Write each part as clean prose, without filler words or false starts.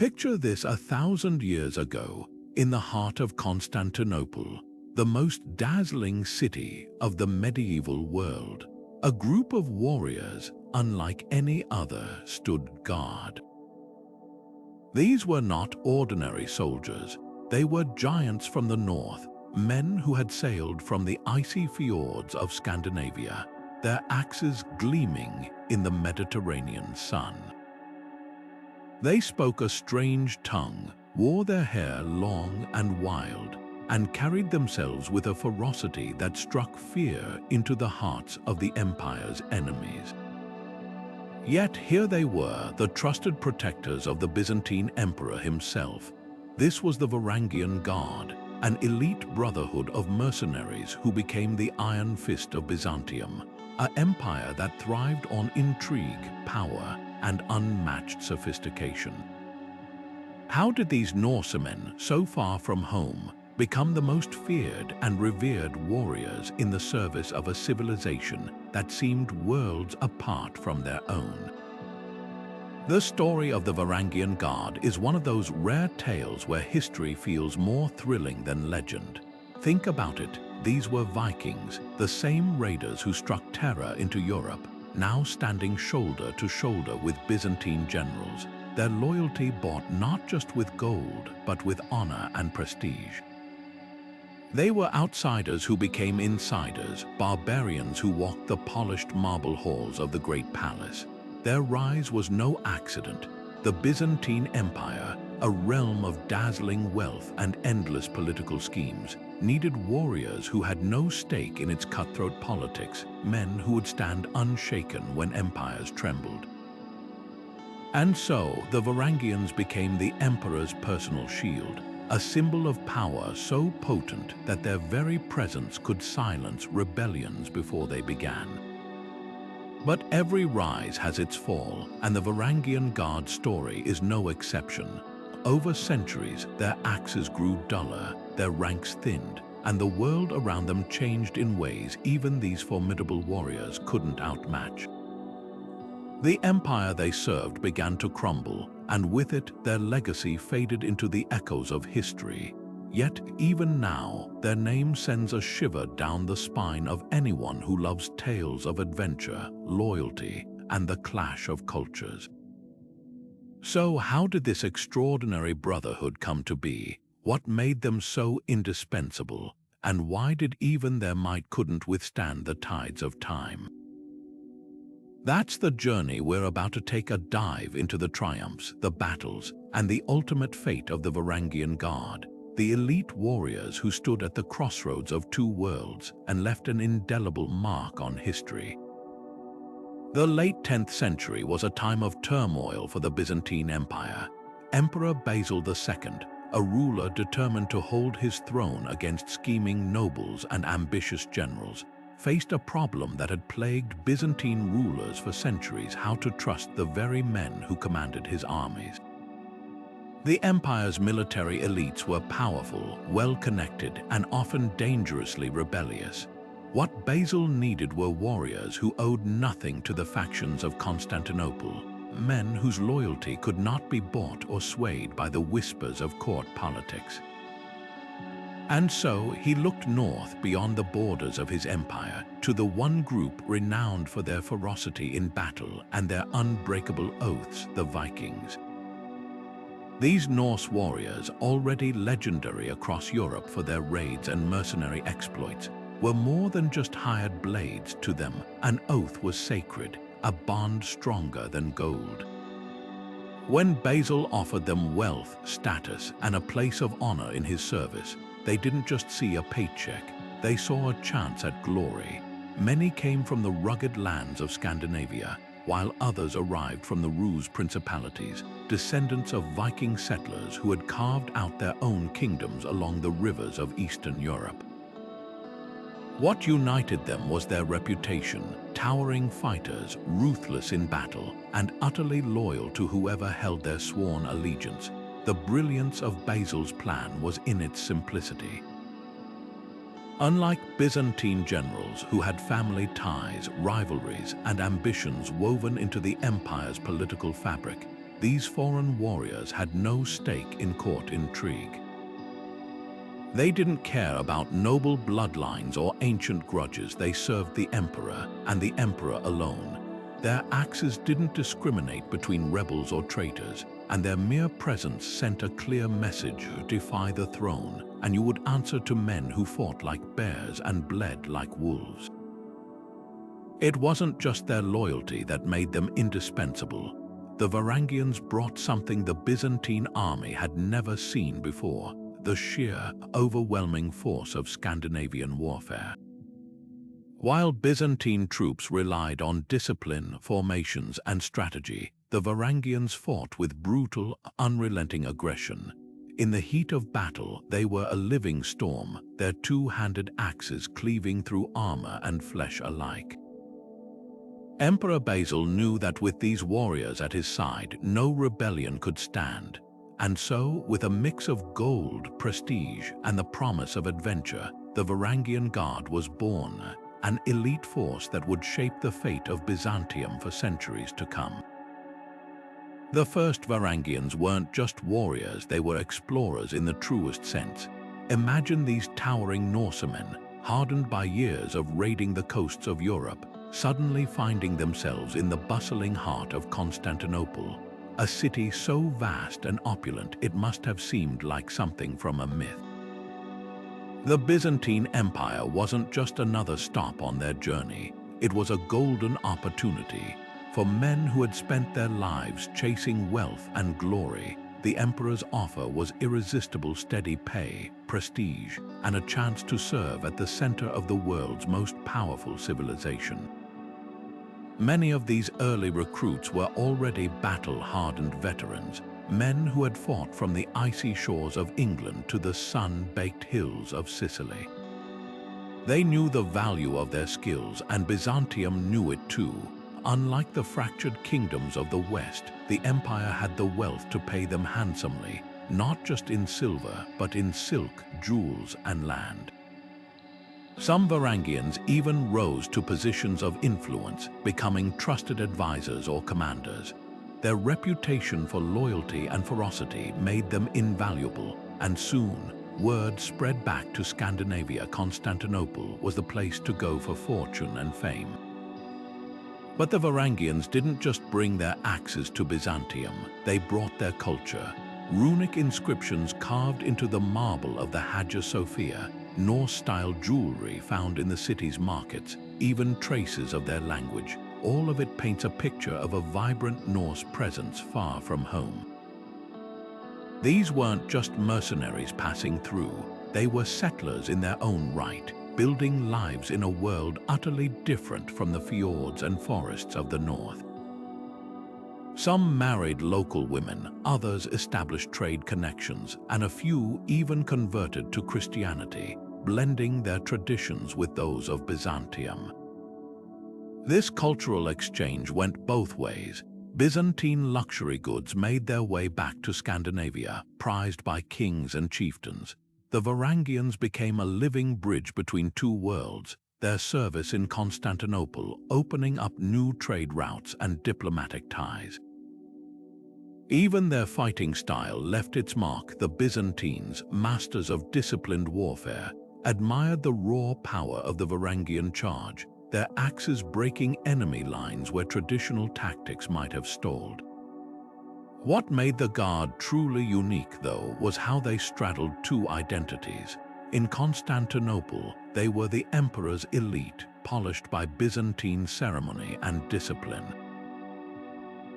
Picture this 1,000 years ago, in the heart of Constantinople, the most dazzling city of the medieval world. A group of warriors, unlike any other, stood guard. These were not ordinary soldiers. They were giants from the north, men who had sailed from the icy fjords of Scandinavia, their axes gleaming in the Mediterranean sun. They spoke a strange tongue, wore their hair long and wild, and carried themselves with a ferocity that struck fear into the hearts of the empire's enemies. Yet here they were, the trusted protectors of the Byzantine emperor himself. This was the Varangian Guard, an elite brotherhood of mercenaries who became the Iron Fist of Byzantium, an empire that thrived on intrigue, power, and unmatched sophistication. How did these Norsemen, so far from home, become the most feared and revered warriors in the service of a civilization that seemed worlds apart from their own? The story of the Varangian Guard is one of those rare tales where history feels more thrilling than legend. Think about it, these were Vikings, the same raiders who struck terror into Europe, now standing shoulder to shoulder with Byzantine generals, their loyalty bought not just with gold, but with honor and prestige. They were outsiders who became insiders, barbarians who walked the polished marble halls of the great palace. Their rise was no accident. The Byzantine Empire, a realm of dazzling wealth and endless political schemes, needed warriors who had no stake in its cutthroat politics, men who would stand unshaken when empires trembled. And so, the Varangians became the emperor's personal shield, a symbol of power so potent that their very presence could silence rebellions before they began. But every rise has its fall, and the Varangian Guard story is no exception. Over centuries, their axes grew duller, their ranks thinned, and the world around them changed in ways even these formidable warriors couldn't outmatch. The empire they served began to crumble, and with it, their legacy faded into the echoes of history. Yet, even now, their name sends a shiver down the spine of anyone who loves tales of adventure, loyalty, and the clash of cultures. So, how did this extraordinary brotherhood come to be? What made them so indispensable? And why did even their might couldn't withstand the tides of time? That's the journey we're about to take, a dive into the triumphs, the battles, and the ultimate fate of the Varangian Guard, the elite warriors who stood at the crossroads of two worlds and left an indelible mark on history. The late 10th century was a time of turmoil for the Byzantine Empire. Emperor Basil II, a ruler determined to hold his throne against scheming nobles and ambitious generals, faced a problem that had plagued Byzantine rulers for centuries: how to trust the very men who commanded his armies. The empire's military elites were powerful, well-connected, and often dangerously rebellious. What Basil needed were warriors who owed nothing to the factions of Constantinople, men whose loyalty could not be bought or swayed by the whispers of court politics. And so he looked north beyond the borders of his empire to the one group renowned for their ferocity in battle and their unbreakable oaths, the Vikings. These Norse warriors, already legendary across Europe for their raids and mercenary exploits, were more than just hired blades. To them, an oath was sacred, a bond stronger than gold. When Basil offered them wealth, status, and a place of honor in his service, they didn't just see a paycheck, they saw a chance at glory. Many came from the rugged lands of Scandinavia, while others arrived from the Rus principalities, descendants of Viking settlers who had carved out their own kingdoms along the rivers of Eastern Europe. What united them was their reputation: towering fighters, ruthless in battle, and utterly loyal to whoever held their sworn allegiance. The brilliance of Basil's plan was in its simplicity. Unlike Byzantine generals who had family ties, rivalries, and ambitions woven into the empire's political fabric, these foreign warriors had no stake in court intrigue. They didn't care about noble bloodlines or ancient grudges. They served the emperor and the emperor alone. Their axes didn't discriminate between rebels or traitors, and their mere presence sent a clear message: defy the throne, and you would answer to men who fought like bears and bled like wolves. It wasn't just their loyalty that made them indispensable. The Varangians brought something the Byzantine army had never seen before: the sheer, overwhelming force of Scandinavian warfare. While Byzantine troops relied on discipline, formations, and strategy, the Varangians fought with brutal, unrelenting aggression. In the heat of battle, they were a living storm, their two-handed axes cleaving through armor and flesh alike. Emperor Basil knew that with these warriors at his side, no rebellion could stand. And so, with a mix of gold, prestige, and the promise of adventure, the Varangian Guard was born, an elite force that would shape the fate of Byzantium for centuries to come. The first Varangians weren't just warriors, they were explorers in the truest sense. Imagine these towering Norsemen, hardened by years of raiding the coasts of Europe, suddenly finding themselves in the bustling heart of Constantinople, a city so vast and opulent it must have seemed like something from a myth. The Byzantine Empire wasn't just another stop on their journey, it was a golden opportunity. For men who had spent their lives chasing wealth and glory, the emperor's offer was irresistible: steady pay, prestige, and a chance to serve at the center of the world's most powerful civilization. Many of these early recruits were already battle-hardened veterans, men who had fought from the icy shores of England to the sun-baked hills of Sicily. They knew the value of their skills, and Byzantium knew it too. Unlike the fractured kingdoms of the West, the empire had the wealth to pay them handsomely, not just in silver, but in silk, jewels, and land. Some Varangians even rose to positions of influence, becoming trusted advisors or commanders. Their reputation for loyalty and ferocity made them invaluable, and soon, word spread back to Scandinavia. Constantinople was the place to go for fortune and fame. But the Varangians didn't just bring their axes to Byzantium, they brought their culture. Runic inscriptions carved into the marble of the Hagia Sophia, Norse-style jewelry found in the city's markets, even traces of their language. All of it paints a picture of a vibrant Norse presence far from home. These weren't just mercenaries passing through, they were settlers in their own right, building lives in a world utterly different from the fjords and forests of the north. Some married local women, others established trade connections, and a few even converted to Christianity, blending their traditions with those of Byzantium. This cultural exchange went both ways. Byzantine luxury goods made their way back to Scandinavia, prized by kings and chieftains. The Varangians became a living bridge between two worlds, their service in Constantinople opening up new trade routes and diplomatic ties. Even their fighting style left its mark. The Byzantines, masters of disciplined warfare, admired the raw power of the Varangian charge, their axes breaking enemy lines where traditional tactics might have stalled. What made the Guard truly unique, though, was how they straddled two identities. In Constantinople, they were the emperor's elite, polished by Byzantine ceremony and discipline.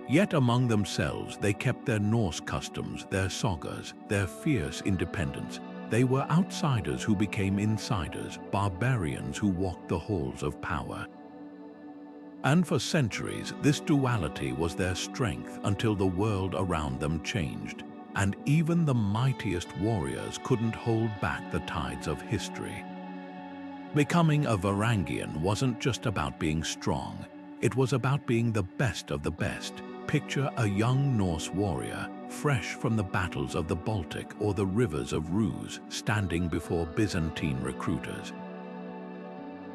Yet among themselves, they kept their Norse customs, their sagas, their fierce independence. They were outsiders who became insiders, barbarians who walked the halls of power. And for centuries, this duality was their strength until the world around them changed, and even the mightiest warriors couldn't hold back the tides of history. Becoming a Varangian wasn't just about being strong, it was about being the best of the best. Picture a young Norse warrior, fresh from the battles of the Baltic or the rivers of Rus, standing before Byzantine recruiters.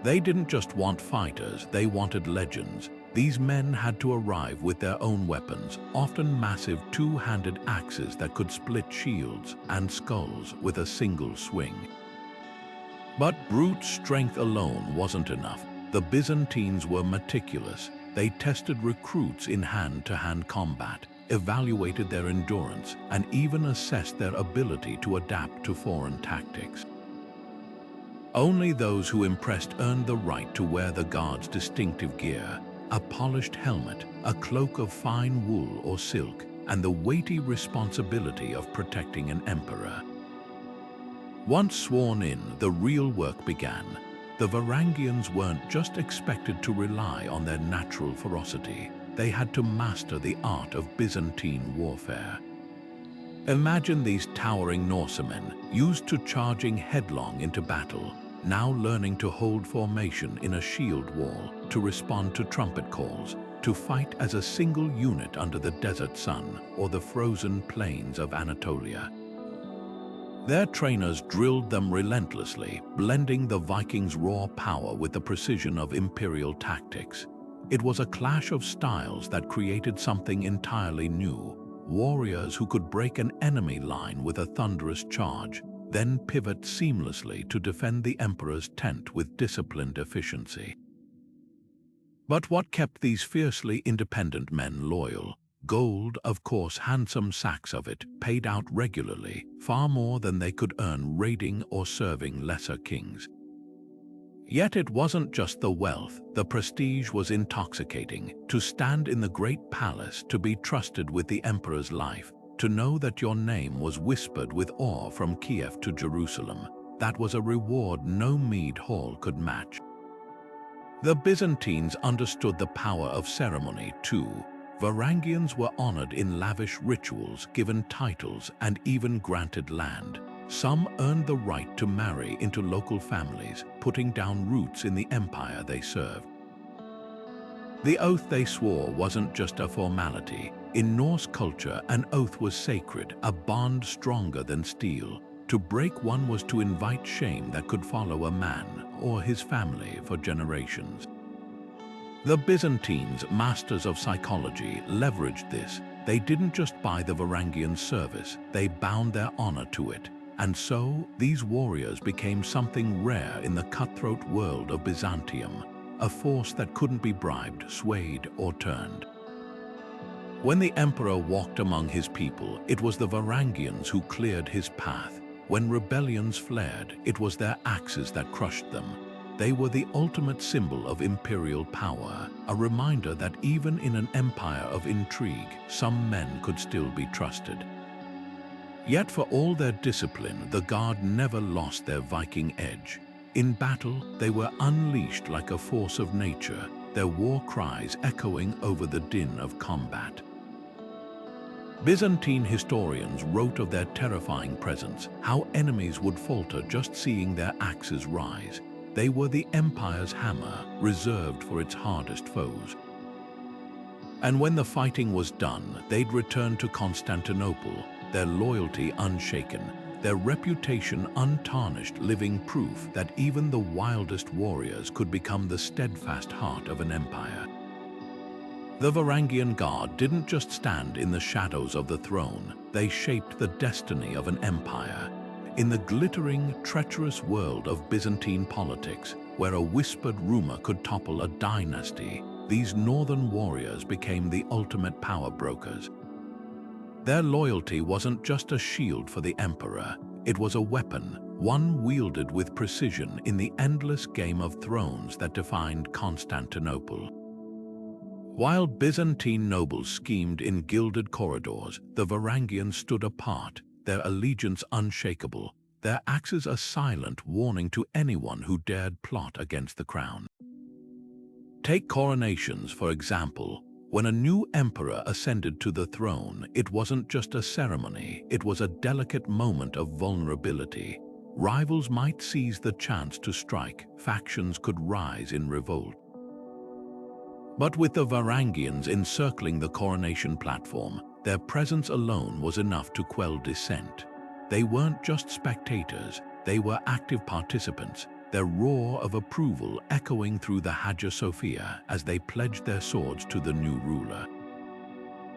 They didn't just want fighters, they wanted legends, These men had to arrive with their own weapons, often massive two-handed axes that could split shields and skulls with a single swing. But brute strength alone wasn't enough. The Byzantines were meticulous. They tested recruits in hand-to-hand combat, evaluated their endurance, and even assessed their ability to adapt to foreign tactics. Only those who impressed earned the right to wear the guard's distinctive gear, a polished helmet, a cloak of fine wool or silk, and the weighty responsibility of protecting an emperor. Once sworn in, the real work began. The Varangians weren't just expected to rely on their natural ferocity. They had to master the art of Byzantine warfare. Imagine these towering Norsemen, used to charging headlong into battle, now learning to hold formation in a shield wall, to respond to trumpet calls, to fight as a single unit under the desert sun or the frozen plains of Anatolia. Their trainers drilled them relentlessly, blending the Vikings' raw power with the precision of imperial tactics. It was a clash of styles that created something entirely new, warriors who could break an enemy line with a thunderous charge, then pivot seamlessly to defend the emperor's tent with disciplined efficiency. But what kept these fiercely independent men loyal? Gold, of course, handsome sacks of it, paid out regularly, far more than they could earn raiding or serving lesser kings. Yet it wasn't just the wealth, the prestige was intoxicating. To stand in the great palace, to be trusted with the emperor's life, to know that your name was whispered with awe from Kiev to Jerusalem, that was a reward no mead hall could match. The Byzantines understood the power of ceremony too. Varangians were honored in lavish rituals, given titles, and even granted land. Some earned the right to marry into local families, putting down roots in the empire they served. The oath they swore wasn't just a formality. In Norse culture, an oath was sacred, a bond stronger than steel. To break one was to invite shame that could follow a man or his family for generations. The Byzantines, masters of psychology, leveraged this. They didn't just buy the Varangian service, they bound their honor to it. And so, these warriors became something rare in the cutthroat world of Byzantium, a force that couldn't be bribed, swayed, or turned. When the emperor walked among his people, it was the Varangians who cleared his path. When rebellions flared, it was their axes that crushed them. They were the ultimate symbol of imperial power, a reminder that even in an empire of intrigue, some men could still be trusted. Yet for all their discipline, the Guard never lost their Viking edge. In battle, they were unleashed like a force of nature, their war cries echoing over the din of combat. Byzantine historians wrote of their terrifying presence, how enemies would falter just seeing their axes rise. They were the empire's hammer, reserved for its hardest foes. And when the fighting was done, they'd return to Constantinople, their loyalty unshaken, their reputation untarnished, living proof that even the wildest warriors could become the steadfast heart of an empire. The Varangian Guard didn't just stand in the shadows of the throne, they shaped the destiny of an empire. In the glittering, treacherous world of Byzantine politics, where a whispered rumor could topple a dynasty, these northern warriors became the ultimate power brokers. Their loyalty wasn't just a shield for the emperor, it was a weapon, one wielded with precision in the endless game of thrones that defined Constantinople. While Byzantine nobles schemed in gilded corridors, the Varangians stood apart, their allegiance unshakable, their axes a silent warning to anyone who dared plot against the crown. Take Coronations, for example. When a new emperor ascended to the throne, it wasn't just a ceremony, it was a delicate moment of vulnerability. Rivals might seize the chance to strike, factions could rise in revolt. But with the Varangians encircling the coronation platform, their presence alone was enough to quell dissent. They weren't just spectators, they were active participants, their roar of approval echoing through the Hagia Sophia as they pledged their swords to the new ruler.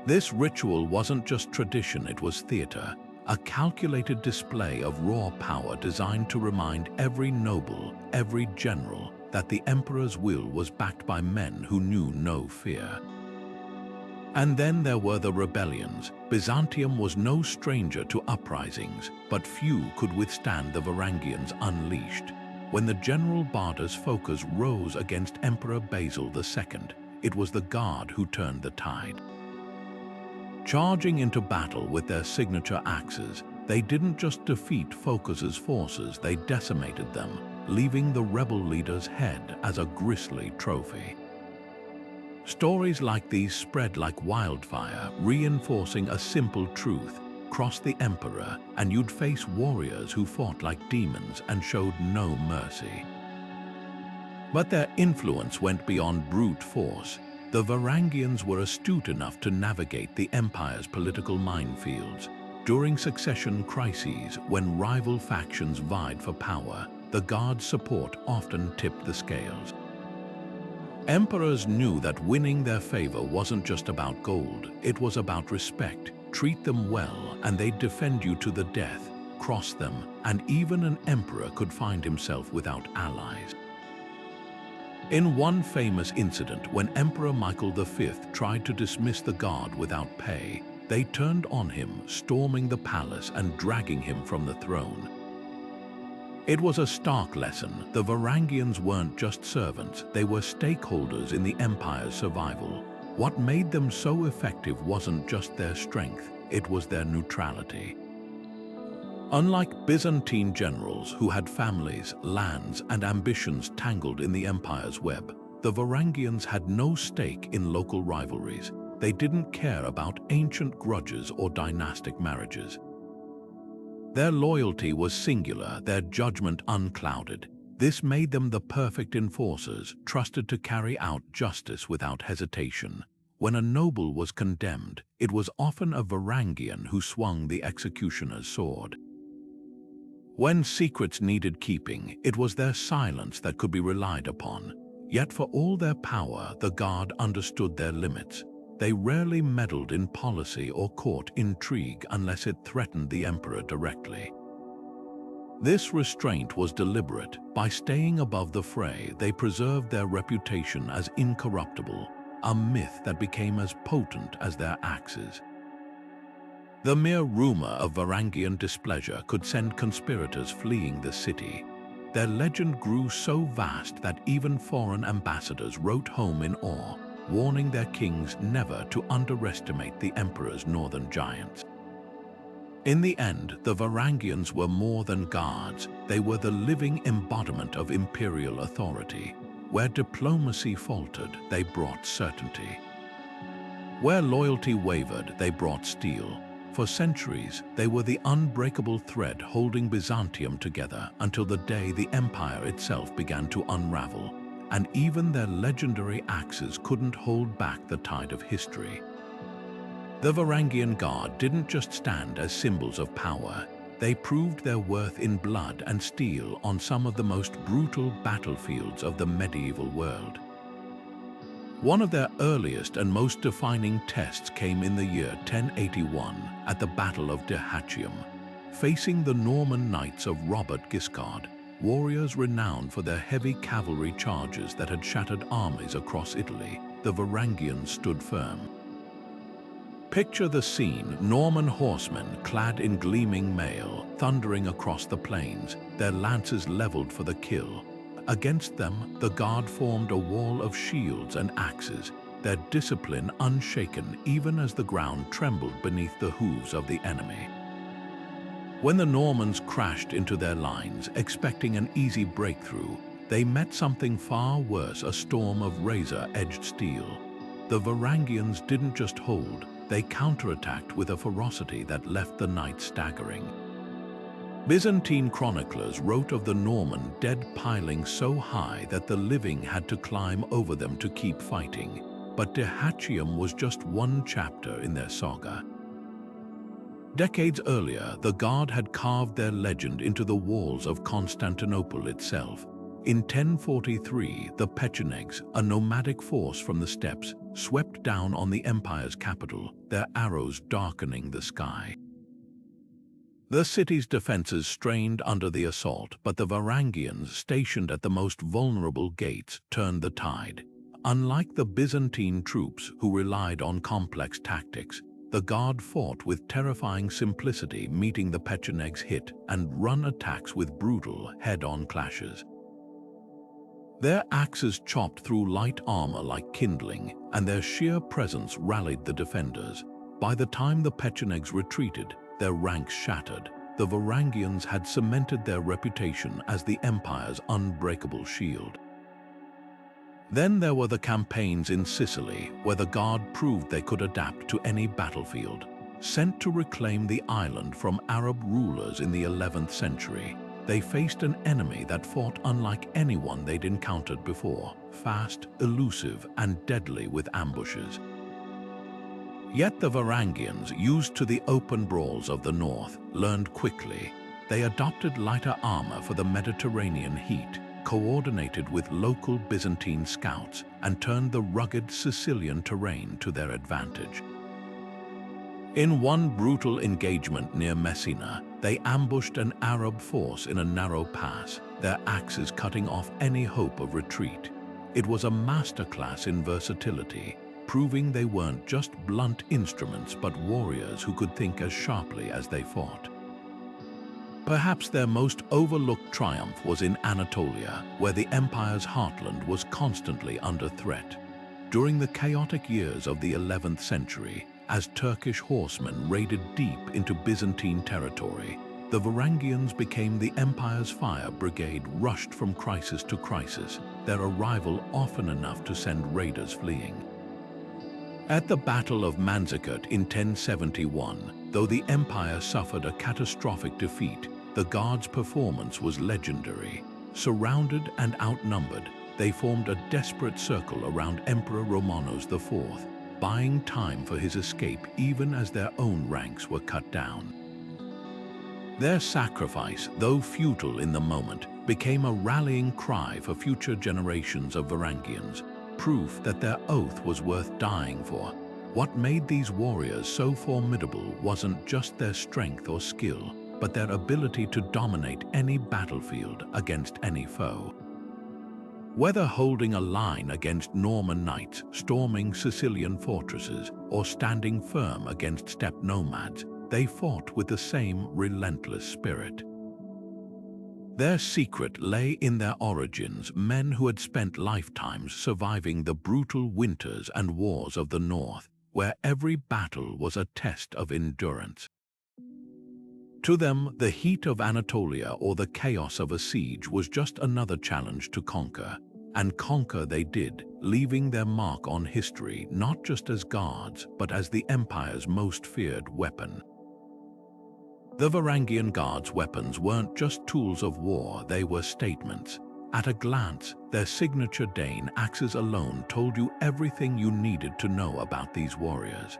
This ritual wasn't just tradition, it was theater, a calculated display of raw power designed to remind every noble, every general, that the emperor's will was backed by men who knew no fear. And then there were the rebellions. Byzantium was no stranger to uprisings, but few could withstand the Varangians unleashed. When the General Barda's focus rose against Emperor Basil II, it was the Guard who turned the tide. Charging into battle with their signature axes, they didn't just defeat Phocas's forces, they decimated them, leaving the rebel leader's head as a grisly trophy. Stories like these spread like wildfire, reinforcing a simple truth: cross the emperor and you'd face warriors who fought like demons and showed no mercy. But their influence went beyond brute force. The Varangians were astute enough to navigate the empire's political minefields. During succession crises, when rival factions vied for power, the Guard's support often tipped the scales. Emperors knew that winning their favor wasn't just about gold, it was about respect. Treat them well, and they'd defend you to the death. Cross them, and even an emperor could find himself without allies. In one famous incident, when Emperor Michael V tried to dismiss the Guard without pay, they turned on him, storming the palace and dragging him from the throne. It was a stark lesson. The Varangians weren't just servants, they were stakeholders in the empire's survival. What made them so effective wasn't just their strength, it was their neutrality. Unlike Byzantine generals who had families, lands, and ambitions tangled in the empire's web, the Varangians had no stake in local rivalries. They didn't care about ancient grudges or dynastic marriages. Their loyalty was singular, their judgment unclouded. This made them the perfect enforcers, trusted to carry out justice without hesitation. When a noble was condemned, it was often a Varangian who swung the executioner's sword. When secrets needed keeping, it was their silence that could be relied upon. Yet for all their power, the Guard understood their limits. They rarely meddled in policy or court intrigue unless it threatened the emperor directly. This restraint was deliberate. By staying above the fray, they preserved their reputation as incorruptible, a myth that became as potent as their axes. The mere rumor of Varangian displeasure could send conspirators fleeing the city. Their legend grew so vast that even foreign ambassadors wrote home in awe, warning their kings never to underestimate the emperor's northern giants. In the end, the Varangians were more than guards. They were the living embodiment of imperial authority. Where diplomacy faltered, they brought certainty. Where loyalty wavered, they brought steel. For centuries, they were the unbreakable thread holding Byzantium together until the day the empire itself began to unravel. And even their legendary axes couldn't hold back the tide of history. The Varangian Guard didn't just stand as symbols of power, they proved their worth in blood and steel on some of the most brutal battlefields of the medieval world. One of their earliest and most defining tests came in the year 1081 at the Battle of Dehachium. Facing the Norman knights of Robert Guiscard, warriors renowned for their heavy cavalry charges that had shattered armies across Italy, the Varangians stood firm. Picture the scene: Norman horsemen clad in gleaming mail, thundering across the plains, their lances leveled for the kill. Against them, the Guard formed a wall of shields and axes, their discipline unshaken even as the ground trembled beneath the hooves of the enemy. When the Normans crashed into their lines, expecting an easy breakthrough, they met something far worse: a storm of razor-edged steel. The Varangians didn't just hold, they counterattacked with a ferocity that left the knights staggering. Byzantine chroniclers wrote of the Norman dead piling so high that the living had to climb over them to keep fighting. But Dehachium was just one chapter in their saga. Decades earlier, the Guard had carved their legend into the walls of Constantinople itself. In 1043, the Petchinags, a nomadic force from the steppes, swept down on the empire's capital, their arrows darkening the sky. The city's defenses strained under the assault, but the Varangians stationed at the most vulnerable gates turned the tide. Unlike the Byzantine troops who relied on complex tactics, the Guard fought with terrifying simplicity, meeting the Petchinags' hit and run attacks with brutal head-on clashes. Their axes chopped through light armor like kindling, and their sheer presence rallied the defenders. By the time the Petchinags retreated, their ranks shattered. The Varangians had cemented their reputation as the empire's unbreakable shield. Then there were the campaigns in Sicily, where the Guard proved they could adapt to any battlefield. Sent to reclaim the island from Arab rulers in the 11th century, they faced an enemy that fought unlike anyone they'd encountered before, fast, elusive, and deadly with ambushes. Yet the Varangians, used to the open brawls of the north, learned quickly. They adopted lighter armor for the Mediterranean heat, coordinated with local Byzantine scouts, and turned the rugged Sicilian terrain to their advantage. In one brutal engagement near Messina, they ambushed an Arab force in a narrow pass, their axes cutting off any hope of retreat. It was a masterclass in versatility, proving they weren't just blunt instruments but warriors who could think as sharply as they fought. Perhaps their most overlooked triumph was in Anatolia, where the empire's heartland was constantly under threat. During the chaotic years of the 11th century, as Turkish horsemen raided deep into Byzantine territory, the Varangians became the empire's fire brigade, rushed from crisis to crisis, their arrival often enough to send raiders fleeing. At the Battle of Mansakert in 1071, though the empire suffered a catastrophic defeat, the Guard's performance was legendary. Surrounded and outnumbered, they formed a desperate circle around Emperor Romanos IV, buying time for his escape even as their own ranks were cut down. Their sacrifice, though futile in the moment, became a rallying cry for future generations of Varangians, proof that their oath was worth dying for. What made these warriors so formidable wasn't just their strength or skill, but their ability to dominate any battlefield against any foe. Whether holding a line against Norman knights, storming Sicilian fortresses, or standing firm against steppe nomads, they fought with the same relentless spirit. Their secret lay in their origins, men who had spent lifetimes surviving the brutal winters and wars of the north, where every battle was a test of endurance. To them, the heat of Anatolia or the chaos of a siege was just another challenge to conquer. And conquer they did, leaving their mark on history not just as guards, but as the empire's most feared weapon. The Varangian Guard's weapons weren't just tools of war, they were statements. At a glance, their signature Dane axes alone told you everything you needed to know about these warriors.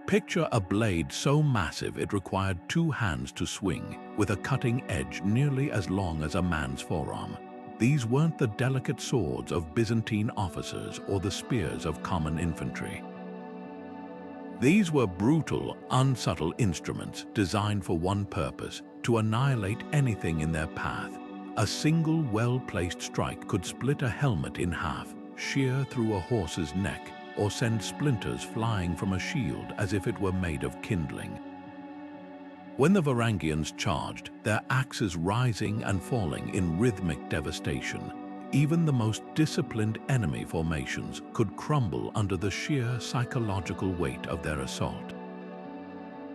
Picture a blade so massive it required 2 hands to swing, with a cutting edge nearly as long as a man's forearm. These weren't the delicate swords of Byzantine officers or the spears of common infantry. These were brutal, unsubtle instruments designed for one purpose: to annihilate anything in their path. A single well-placed strike could split a helmet in half, shear through a horse's neck, or send splinters flying from a shield as if it were made of kindling. When the Varangians charged, their axes rising and falling in rhythmic devastation, even the most disciplined enemy formations could crumble under the sheer psychological weight of their assault.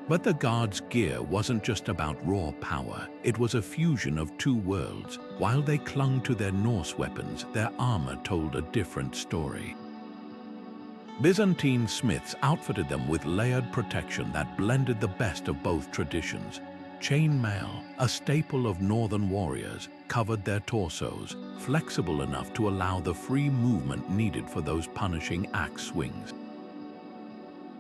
But the Guard's gear wasn't just about raw power, it was a fusion of 2 worlds. While they clung to their Norse weapons, their armor told a different story. Byzantine smiths outfitted them with layered protection that blended the best of both traditions. Chainmail, a staple of northern warriors, covered their torsos, flexible enough to allow the free movement needed for those punishing axe swings.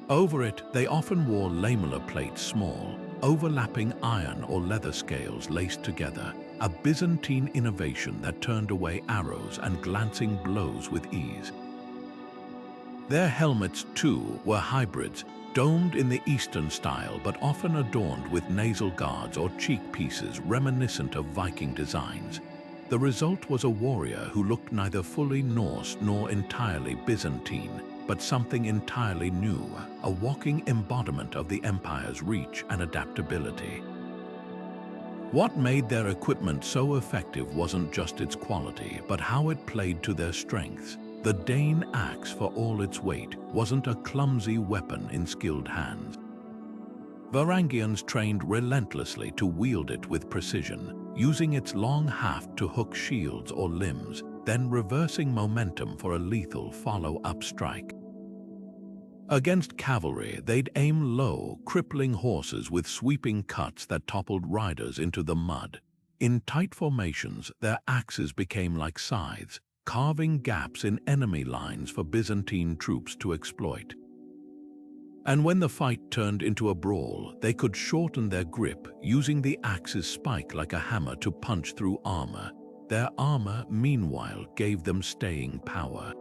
Over it, they often wore lamellar plates, small, overlapping iron or leather scales laced together, a Byzantine innovation that turned away arrows and glancing blows with ease. Their helmets, too, were hybrids, domed in the Eastern style but often adorned with nasal guards or cheek pieces reminiscent of Viking designs. The result was a warrior who looked neither fully Norse nor entirely Byzantine, but something entirely new, a walking embodiment of the empire's reach and adaptability. What made their equipment so effective wasn't just its quality, but how it played to their strengths. The Dane axe, for all its weight, wasn't a clumsy weapon in skilled hands. Varangians trained relentlessly to wield it with precision, using its long haft to hook shields or limbs, then reversing momentum for a lethal follow-up strike. Against cavalry, they'd aim low, crippling horses with sweeping cuts that toppled riders into the mud. In tight formations, their axes became like scythes, carving gaps in enemy lines for Byzantine troops to exploit. And when the fight turned into a brawl, they could shorten their grip, using the axe's spike like a hammer to punch through armor. Their armor, meanwhile, gave them staying power.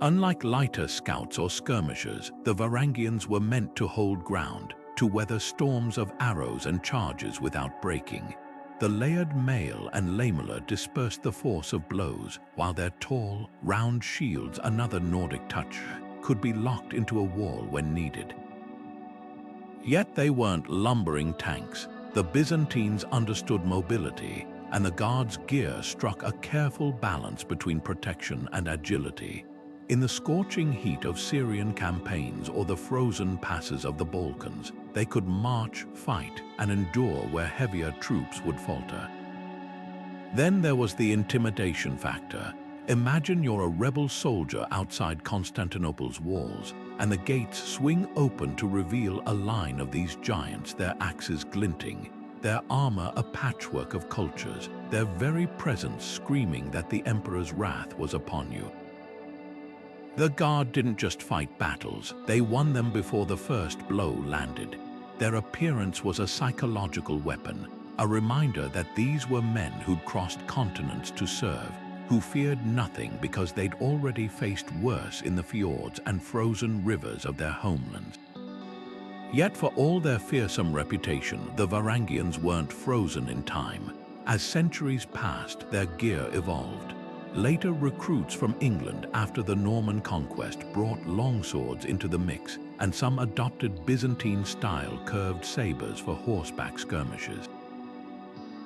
Unlike lighter scouts or skirmishers, the Varangians were meant to hold ground, to weather storms of arrows and charges without breaking. The layered mail and lamella dispersed the force of blows, while their tall, round shields, another Nordic touch, could be locked into a wall when needed. Yet they weren't lumbering tanks. The Byzantines understood mobility, and the Guard's gear struck a careful balance between protection and agility. In the scorching heat of Syrian campaigns or the frozen passes of the Balkans, they could march, fight, and endure where heavier troops would falter. Then there was the intimidation factor. Imagine you're a rebel soldier outside Constantinople's walls, and the gates swing open to reveal a line of these giants, their axes glinting, their armor a patchwork of cultures, their very presence screaming that the emperor's wrath was upon you. The Guard didn't just fight battles, they won them before the first blow landed. Their appearance was a psychological weapon, a reminder that these were men who'd crossed continents to serve, who feared nothing because they'd already faced worse in the fjords and frozen rivers of their homelands. Yet for all their fearsome reputation, the Varangians weren't frozen in time. As centuries passed, their gear evolved. Later recruits from England after the Norman conquest brought longswords into the mix, and some adopted Byzantine-style curved sabers for horseback skirmishes.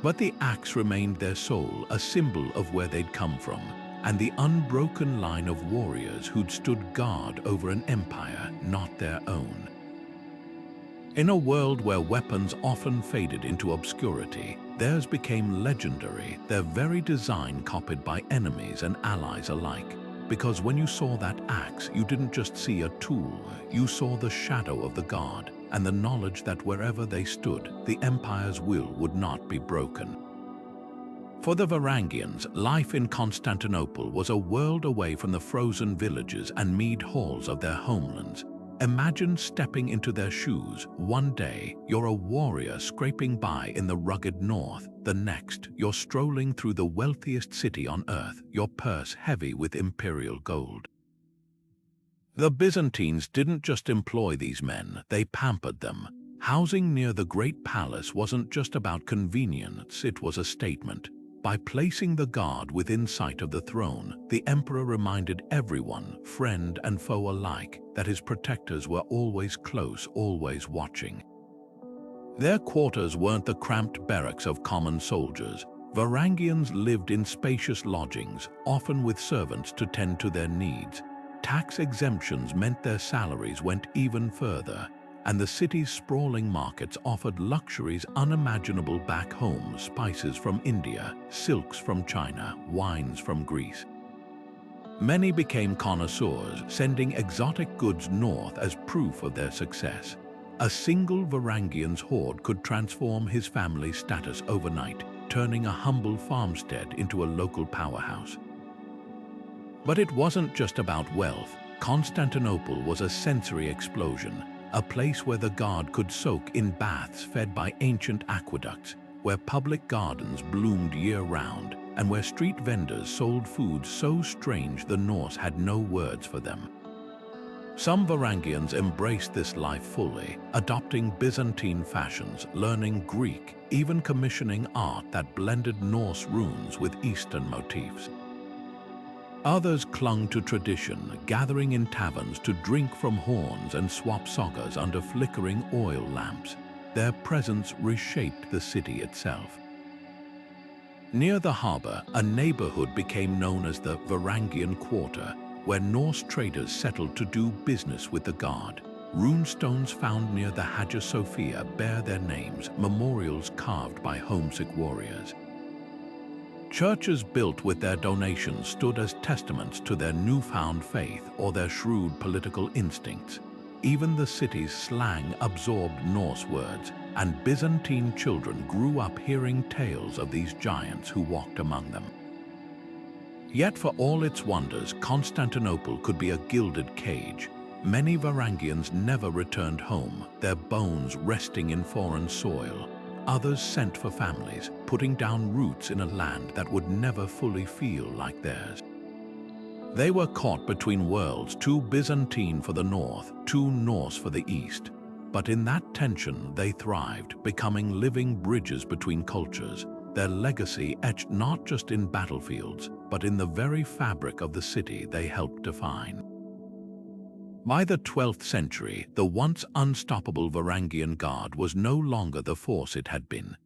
But the axe remained their soul, a symbol of where they'd come from, and the unbroken line of warriors who'd stood guard over an empire not their own. In a world where weapons often faded into obscurity, theirs became legendary, their very design copied by enemies and allies alike. Because when you saw that axe, you didn't just see a tool, you saw the shadow of the Guard, and the knowledge that wherever they stood, the empire's will would not be broken. For the Varangians, life in Constantinople was a world away from the frozen villages and mead halls of their homelands. Imagine stepping into their shoes. One day, you're a warrior scraping by in the rugged north. The next, you're strolling through the wealthiest city on earth, your purse heavy with imperial gold. The Byzantines didn't just employ these men, they pampered them. Housing near the Great Palace wasn't just about convenience, it was a statement. By placing the Guard within sight of the throne, the emperor reminded everyone, friend and foe alike, that his protectors were always close, always watching. Their quarters weren't the cramped barracks of common soldiers. Varangians lived in spacious lodgings, often with servants to tend to their needs. Tax exemptions meant their salaries went even further, and the city's sprawling markets offered luxuries unimaginable back home: spices from India, silks from China, wines from Greece. Many became connoisseurs, sending exotic goods north as proof of their success. A single Varangian's hoard could transform his family's status overnight, turning a humble farmstead into a local powerhouse. But it wasn't just about wealth. Constantinople was a sensory explosion, a place where the Guard could soak in baths fed by ancient aqueducts, where public gardens bloomed year-round and where street vendors sold food so strange the Norse had no words for them. Some Varangians embraced this life fully, adopting Byzantine fashions, learning Greek, even commissioning art that blended Norse runes with Eastern motifs. Others clung to tradition, gathering in taverns to drink from horns and swap sagas under flickering oil lamps. Their presence reshaped the city itself. Near the harbor, a neighborhood became known as the Varangian Quarter, where Norse traders settled to do business with the Guard. Runestones found near the Hagia Sophia bear their names, memorials carved by homesick warriors. Churches built with their donations stood as testaments to their newfound faith or their shrewd political instincts. Even the city's slang absorbed Norse words, and Byzantine children grew up hearing tales of these giants who walked among them. Yet for all its wonders, Constantinople could be a gilded cage. Many Varangians never returned home, their bones resting in foreign soil. Others sent for families, putting down roots in a land that would never fully feel like theirs. They were caught between worlds, too Byzantine for the north, too Norse for the east. But in that tension, they thrived, becoming living bridges between cultures, their legacy etched not just in battlefields, but in the very fabric of the city they helped define. By the 12th century, the once unstoppable Varangian Guard was no longer the force it had been.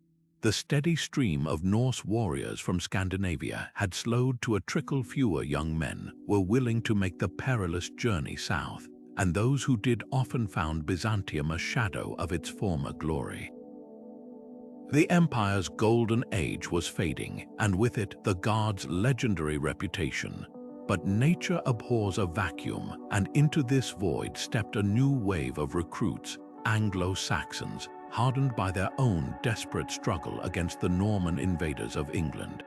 The steady stream of Norse warriors from Scandinavia had slowed to a trickle. Fewer young men were willing to make the perilous journey south, and those who did often found Byzantium a shadow of its former glory. The empire's golden age was fading, and with it the Guard's legendary reputation. But nature abhors a vacuum, and into this void stepped a new wave of recruits, Anglo-Saxons, hardened by their own desperate struggle against the Norman invaders of England.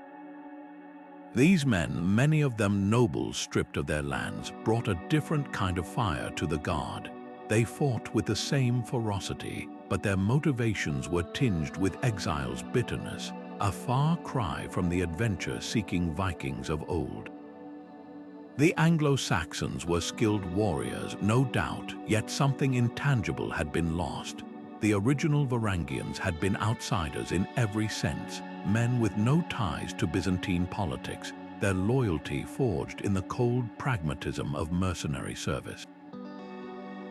These men, many of them nobles stripped of their lands, brought a different kind of fire to the Guard. They fought with the same ferocity, but their motivations were tinged with exile's bitterness, a far cry from the adventure-seeking Vikings of old. The Anglo-Saxons were skilled warriors, no doubt, yet something intangible had been lost. The original Varangians had been outsiders in every sense, men with no ties to Byzantine politics, their loyalty forged in the cold pragmatism of mercenary service.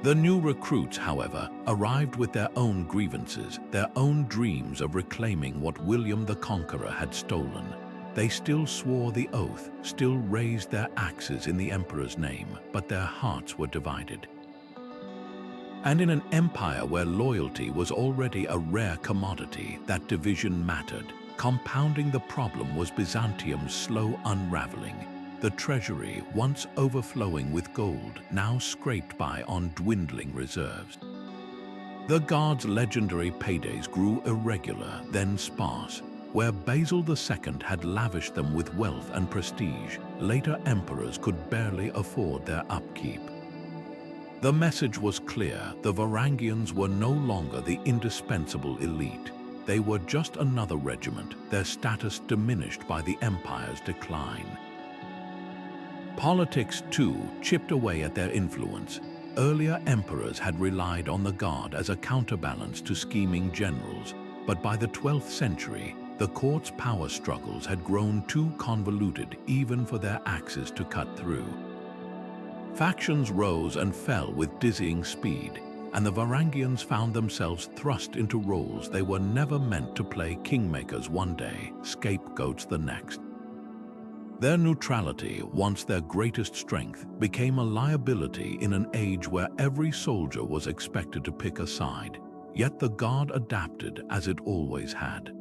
The new recruits, however, arrived with their own grievances, their own dreams of reclaiming what William the Conqueror had stolen. They still swore the oath, still raised their axes in the emperor's name, but their hearts were divided. And in an empire where loyalty was already a rare commodity, that division mattered. Compounding the problem was Byzantium's slow unraveling. The treasury, once overflowing with gold, now scraped by on dwindling reserves. The Guard's legendary paydays grew irregular, then sparse. Where Basil II had lavished them with wealth and prestige, later emperors could barely afford their upkeep. The message was clear: the Varangians were no longer the indispensable elite. They were just another regiment, their status diminished by the empire's decline. Politics, too, chipped away at their influence. Earlier emperors had relied on the Guard as a counterbalance to scheming generals, but by the 12th century, the court's power struggles had grown too convoluted even for their axes to cut through. Factions rose and fell with dizzying speed, and the Varangians found themselves thrust into roles they were never meant to play: kingmakers one day, scapegoats the next. Their neutrality, once their greatest strength, became a liability in an age where every soldier was expected to pick a side. Yet the Guard adapted as it always had.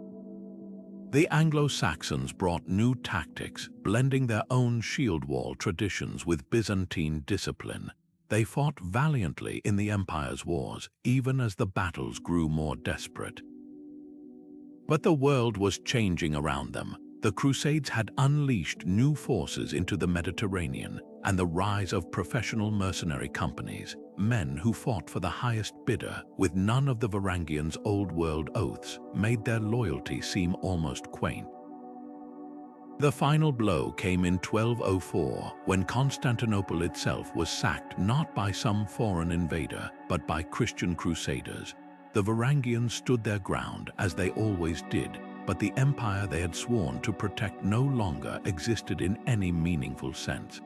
The Anglo-Saxons brought new tactics, blending their own shield wall traditions with Byzantine discipline. They fought valiantly in the empire's wars, even as the battles grew more desperate. But the world was changing around them. The Crusades had unleashed new forces into the Mediterranean, and the rise of professional mercenary companies, men who fought for the highest bidder with none of the Varangians' old-world oaths, made their loyalty seem almost quaint. The final blow came in 1204, when Constantinople itself was sacked not by some foreign invader, but by Christian crusaders. The Varangians stood their ground, as they always did, but the empire they had sworn to protect no longer existed in any meaningful sense.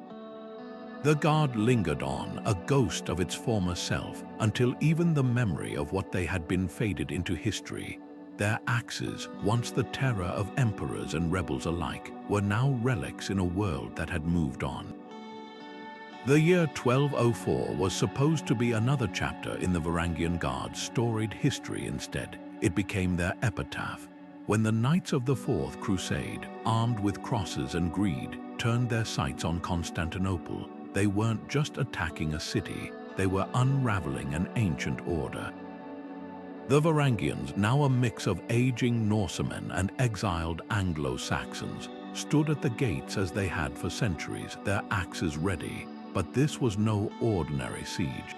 The Guard lingered on, a ghost of its former self, until even the memory of what they had been faded into history. Their axes, once the terror of emperors and rebels alike, were now relics in a world that had moved on. The year 1204 was supposed to be another chapter in the Varangian Guard's storied history instead. It became their epitaph. When the Knights of the Fourth Crusade, armed with crosses and greed, turned their sights on Constantinople, they weren't just attacking a city, they were unraveling an ancient order. The Varangians, now a mix of aging Norsemen and exiled Anglo-Saxons, stood at the gates as they had for centuries, their axes ready, but this was no ordinary siege.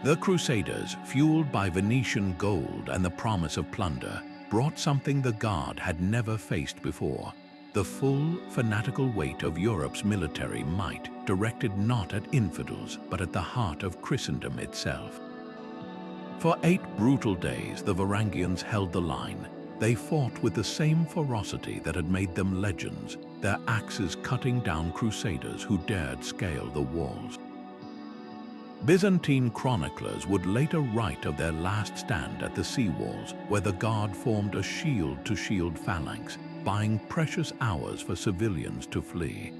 The Crusaders, fueled by Venetian gold and the promise of plunder, brought something the Guard had never faced before: the full, fanatical weight of Europe's military might, directed not at infidels, but at the heart of Christendom itself. For 8 brutal days, the Varangians held the line. They fought with the same ferocity that had made them legends, their axes cutting down crusaders who dared scale the walls. Byzantine chroniclers would later write of their last stand at the sea walls, where the Guard formed a shield-to-shield phalanx, buying precious hours for civilians to flee.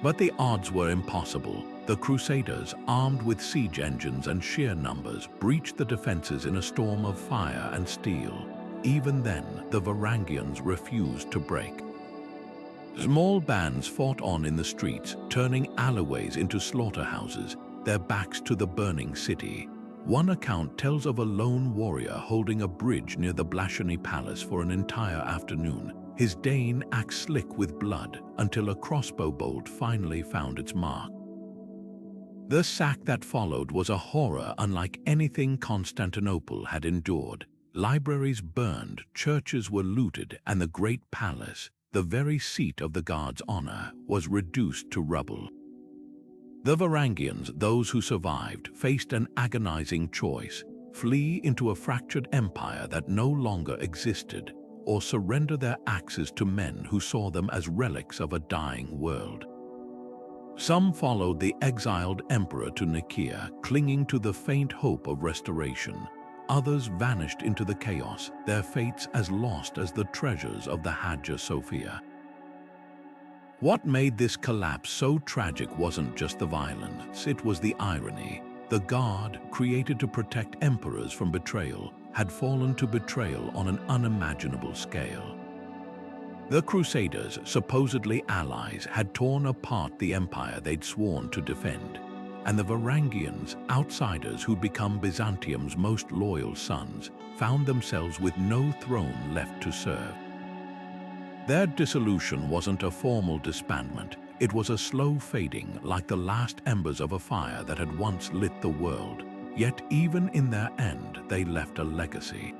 But the odds were impossible. The Crusaders, armed with siege engines and sheer numbers, breached the defenses in a storm of fire and steel. Even then, the Varangians refused to break. Small bands fought on in the streets, turning alleyways into slaughterhouses, their backs to the burning city. One account tells of a lone warrior holding a bridge near the Blashany Palace for an entire afternoon, his Dane axe slick with blood, until a crossbow bolt finally found its mark. The sack that followed was a horror unlike anything Constantinople had endured. Libraries burned, churches were looted, and the great palace, the very seat of the Guard's honor, was reduced to rubble. The Varangians, those who survived, faced an agonizing choice: flee into a fractured empire that no longer existed, or surrender their axes to men who saw them as relics of a dying world. Some followed the exiled emperor to Nicaea, clinging to the faint hope of restoration. Others vanished into the chaos, their fates as lost as the treasures of the Hagia Sophia. What made this collapse so tragic wasn't just the violence, it was the irony. The Guard, created to protect emperors from betrayal, had fallen to betrayal on an unimaginable scale. The Crusaders, supposedly allies, had torn apart the empire they'd sworn to defend, and the Varangians, outsiders who'd become Byzantium's most loyal sons, found themselves with no throne left to serve. Their dissolution wasn't a formal disbandment, it was a slow fading, like the last embers of a fire that had once lit the world. Yet even in their end, they left a legacy.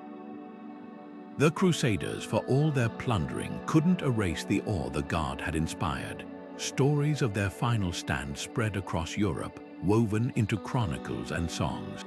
The Crusaders, for all their plundering, couldn't erase the awe the Guard had inspired. Stories of their final stand spread across Europe, woven into chronicles and songs.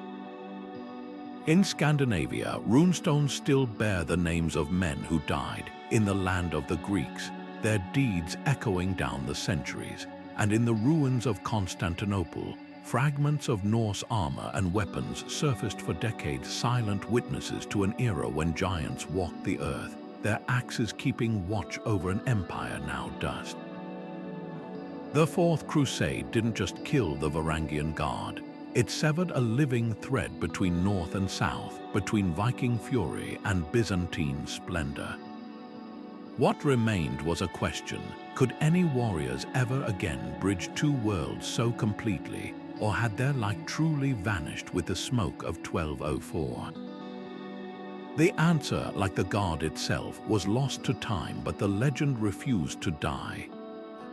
In Scandinavia, runestones still bear the names of men who died in the land of the Greeks, their deeds echoing down the centuries. And in the ruins of Constantinople, fragments of Norse armor and weapons surfaced for decades, silent witnesses to an era when giants walked the earth, their axes keeping watch over an empire now dust. The Fourth Crusade didn't just kill the Varangian Guard, it severed a living thread between North and South, between Viking fury and Byzantine splendor. What remained was a question: could any warriors ever again bridge two worlds so completely, or had their light truly vanished with the smoke of 1204? The answer, like the guard itself, was lost to time, but the legend refused to die.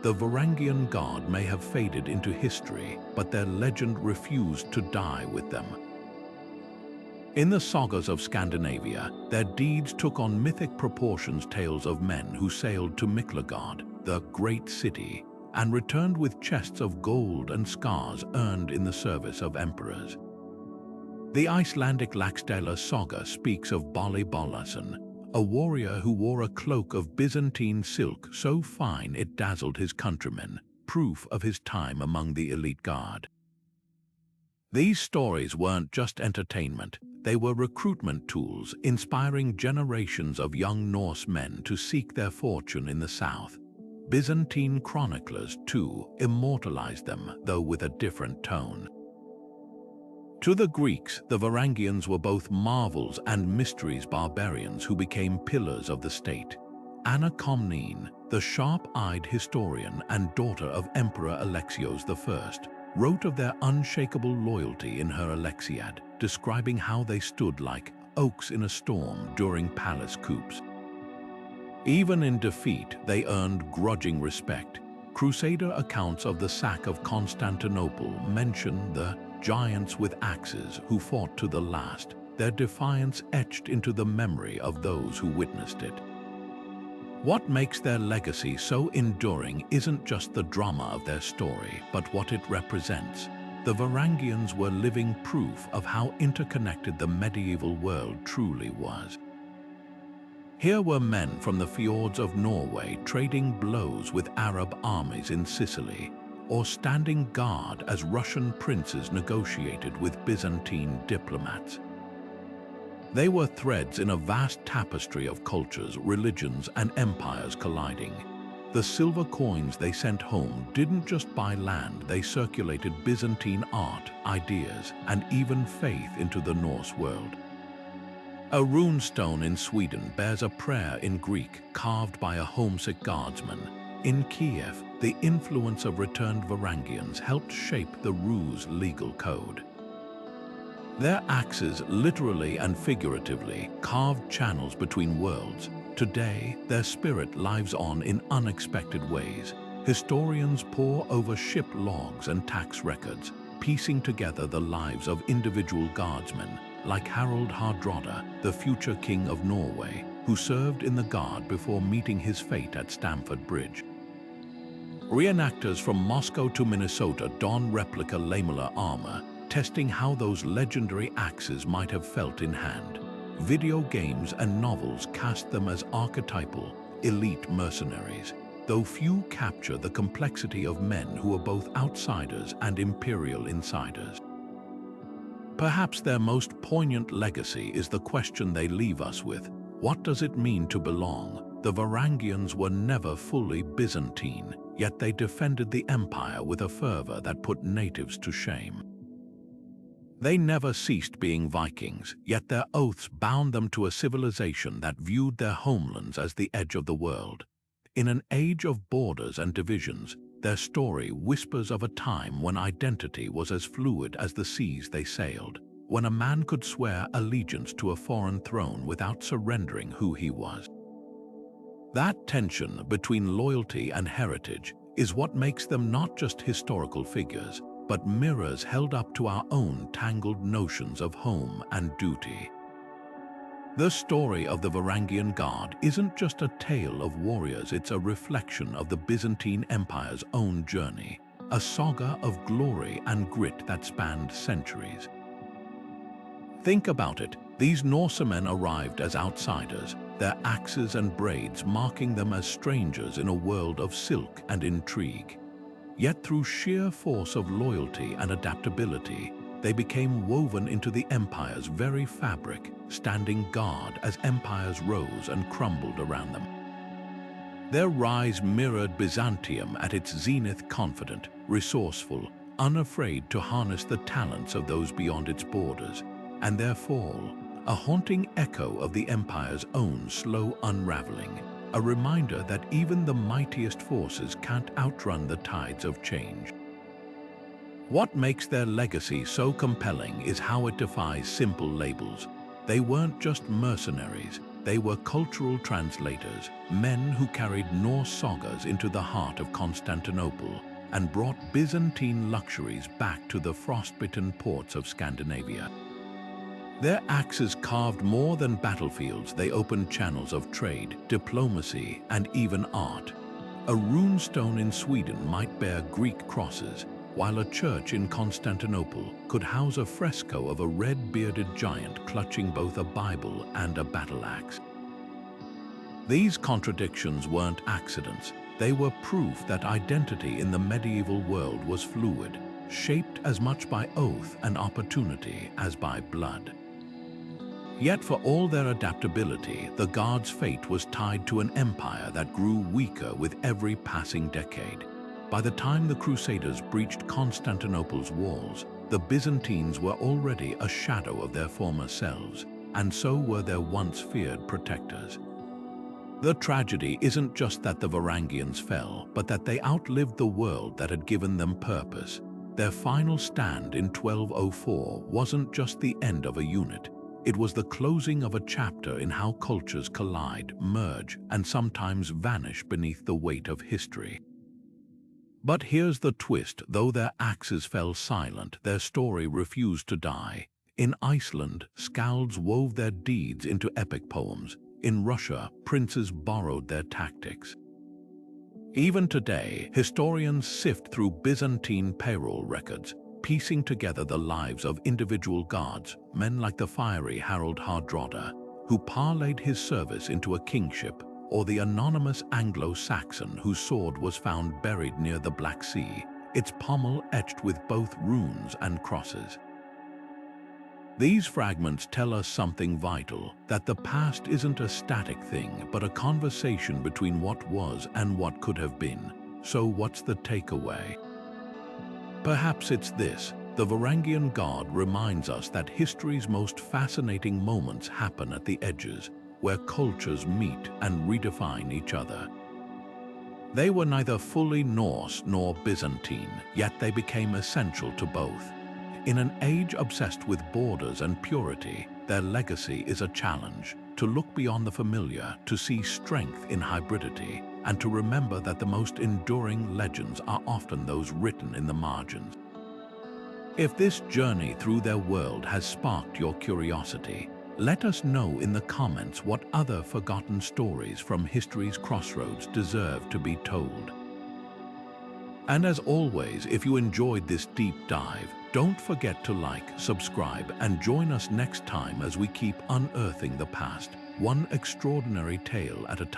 The Varangian Guard may have faded into history, but their legend refused to die with them. In the sagas of Scandinavia, their deeds took on mythic proportions, tales of men who sailed to Miklagard, the great city, and returned with chests of gold and scars earned in the service of emperors. The Icelandic Laxdæla saga speaks of Bali Bolason, a warrior who wore a cloak of Byzantine silk so fine it dazzled his countrymen, proof of his time among the elite guard. These stories weren't just entertainment, they were recruitment tools, inspiring generations of young Norse men to seek their fortune in the south. Byzantine chroniclers, too, immortalized them, though with a different tone. To the Greeks, the Varangians were both marvels and mysteries, barbarians who became pillars of the state. Anna Komnene, the sharp-eyed historian and daughter of Emperor Alexios I, wrote of their unshakable loyalty in her Alexiad, describing how they stood like oaks in a storm during palace coups. Even in defeat, they earned grudging respect. Crusader accounts of the sack of Constantinople mention the giants with axes who fought to the last, their defiance etched into the memory of those who witnessed it. What makes their legacy so enduring isn't just the drama of their story, but what it represents. The Varangians were living proof of how interconnected the medieval world truly was. Here were men from the fjords of Norway trading blows with Arab armies in Sicily, or standing guard as Russian princes negotiated with Byzantine diplomats. They were threads in a vast tapestry of cultures, religions, and empires colliding. The silver coins they sent home didn't just buy land, they circulated Byzantine art, ideas, and even faith into the Norse world. A runestone in Sweden bears a prayer in Greek carved by a homesick guardsman. In Kiev, the influence of returned Varangians helped shape the Rus legal code. Their axes, literally and figuratively, carved channels between worlds. Today, their spirit lives on in unexpected ways. Historians pore over ship logs and tax records, piecing together the lives of individual guardsmen, like Harald Hardrada, the future king of Norway, who served in the guard before meeting his fate at Stamford Bridge. Reenactors from Moscow to Minnesota don replica lamellar armor, testing how those legendary axes might have felt in hand. Video games and novels cast them as archetypal, elite mercenaries, though few capture the complexity of men who are both outsiders and imperial insiders. Perhaps their most poignant legacy is the question they leave us with: what does it mean to belong? The Varangians were never fully Byzantine, yet they defended the empire with a fervor that put natives to shame. They never ceased being Vikings, yet their oaths bound them to a civilization that viewed their homelands as the edge of the world. In an age of borders and divisions, their story whispers of a time when identity was as fluid as the seas they sailed, when a man could swear allegiance to a foreign throne without surrendering who he was. That tension between loyalty and heritage is what makes them not just historical figures, but mirrors held up to our own tangled notions of home and duty. The story of the Varangian Guard isn't just a tale of warriors, it's a reflection of the Byzantine Empire's own journey, a saga of glory and grit that spanned centuries. Think about it, these Norsemen arrived as outsiders, their axes and braids marking them as strangers in a world of silk and intrigue. Yet through sheer force of loyalty and adaptability, they became woven into the empire's very fabric, standing guard as empires rose and crumbled around them. Their rise mirrored Byzantium at its zenith, confident, resourceful, unafraid to harness the talents of those beyond its borders, and their fall, a haunting echo of the empire's own slow unraveling, a reminder that even the mightiest forces can't outrun the tides of change. What makes their legacy so compelling is how it defies simple labels. They weren't just mercenaries, they were cultural translators, men who carried Norse sagas into the heart of Constantinople and brought Byzantine luxuries back to the frostbitten ports of Scandinavia. Their axes carved more than battlefields, they opened channels of trade, diplomacy, and even art. A rune stone in Sweden might bear Greek crosses, while a church in Constantinople could house a fresco of a red-bearded giant clutching both a Bible and a battle axe. These contradictions weren't accidents, they were proof that identity in the medieval world was fluid, shaped as much by oath and opportunity as by blood. Yet for all their adaptability, the Guard's fate was tied to an empire that grew weaker with every passing decade. By the time the Crusaders breached Constantinople's walls, the Byzantines were already a shadow of their former selves, and so were their once feared protectors. The tragedy isn't just that the Varangians fell, but that they outlived the world that had given them purpose. Their final stand in 1204 wasn't just the end of a unit. It was the closing of a chapter in how cultures collide, merge, and sometimes vanish beneath the weight of history. But here's the twist: though their axes fell silent, their story refused to die. In Iceland, skalds wove their deeds into epic poems. In Russia, princes borrowed their tactics. Even today, historians sift through Byzantine payroll records, piecing together the lives of individual guards, men like the fiery Harald Hardrada, who parlayed his service into a kingship, or the anonymous Anglo-Saxon whose sword was found buried near the Black Sea, its pommel etched with both runes and crosses. These fragments tell us something vital, that the past isn't a static thing, but a conversation between what was and what could have been. So what's the takeaway? Perhaps it's this: the Varangian Guard reminds us that history's most fascinating moments happen at the edges, where cultures meet and redefine each other. They were neither fully Norse nor Byzantine, yet they became essential to both. In an age obsessed with borders and purity, their legacy is a challenge: to look beyond the familiar, to see strength in hybridity, and to remember that the most enduring legends are often those written in the margins. If this journey through their world has sparked your curiosity, let us know in the comments what other forgotten stories from history's crossroads deserve to be told. And as always, if you enjoyed this deep dive, don't forget to like, subscribe, and join us next time as we keep unearthing the past, one extraordinary tale at a time.